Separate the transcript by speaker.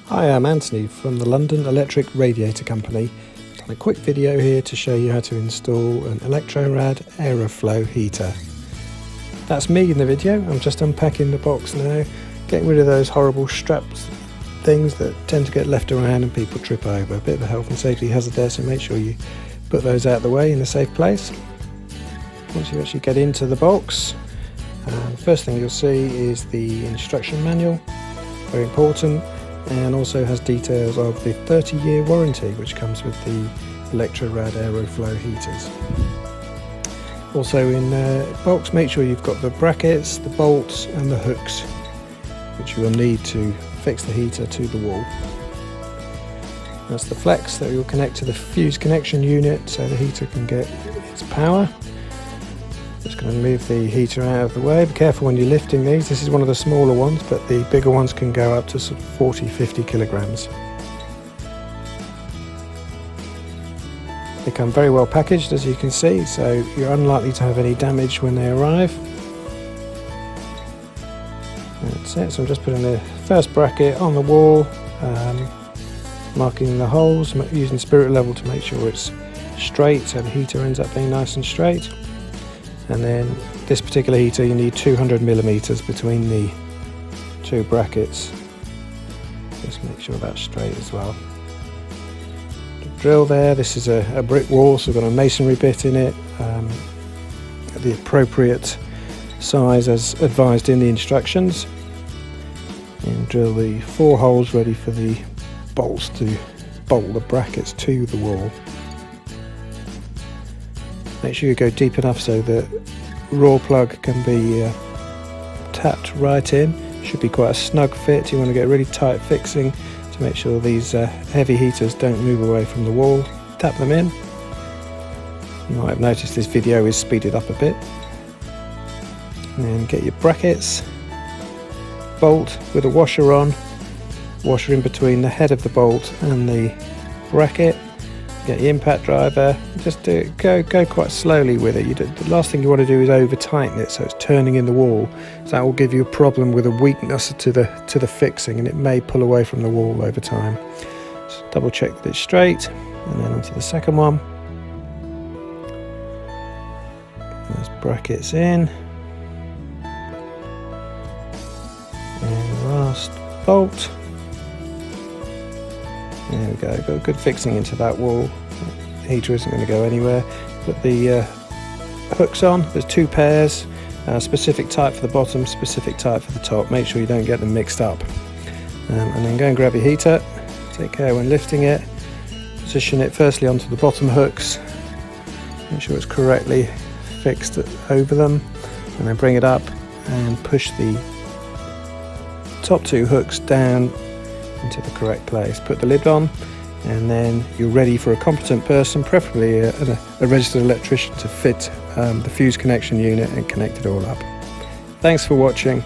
Speaker 1: Hi, I'm Anthony from the London Electric Radiator Company. I've done a quick video here to show you how to install an Electrorad Aeroflow heater. That's me in the video. I'm just unpacking the box now, getting rid of those horrible straps things that tend to get left around and people trip over. A bit of a health and safety hazard there, so make sure you put those out of the way in a safe place. Once you actually get into the box, the first thing you'll see is the instruction manual, very important, and also has details of the 30-year warranty which comes with the Electrorad Aeroflow heaters. Also in the box, make sure you've got the brackets, the bolts and the hooks which you will need to fix the heater to the wall. That's the flex that you'll connect to the fuse connection unit so the heater can get its power. Just going to move the heater out of the way. Be careful when you're lifting these. This is one of the smaller ones, but the bigger ones can go up to 40-50 kilograms. They come very well packaged, as you can see, so you're unlikely to have any damage when they arrive. That's it. So I'm just putting the first bracket on the wall, marking the holes, using spirit level to make sure it's straight, so the heater ends up being nice and straight. And then this particular heater, you need 200 millimeters between the two brackets. Just make sure that's straight as well. The drill there, this is a brick wall, so we've got a masonry bit in it, the appropriate size as advised in the instructions. And drill the 4 holes ready for the bolts to bolt the brackets to the wall. Make sure you go deep enough so the raw plug can be tapped right in. Should be quite a snug fit. You want to get a really tight fixing to make sure these heavy heaters don't move away from the wall. Tap them in. You might have noticed this video is speeded up a bit. And then get your brackets, bolt with a washer on, washer in between the head of the bolt and the bracket. Get your impact driver, just go quite slowly with it. The last thing you want to do is over tighten it so it's turning in the wall. So that will give you a problem with a weakness to the fixing, and it may pull away from the wall over time. So double check that it's straight, and then onto the second one. Those brackets in, and the last bolt. There we go, got a good fixing into that wall. The heater isn't going to go anywhere. Put the hooks on, there's 2 pairs, specific type for the bottom, specific type for the top. Make sure you don't get them mixed up. And then go and grab your heater, take care when lifting it, position it firstly onto the bottom hooks, make sure it's correctly fixed over them, and then bring it up and push the top 2 hooks down into the correct place. Put the lid on, and then you're ready for a competent person, preferably a registered electrician, to fit the fuse connection unit and connect it all up. Thanks for watching.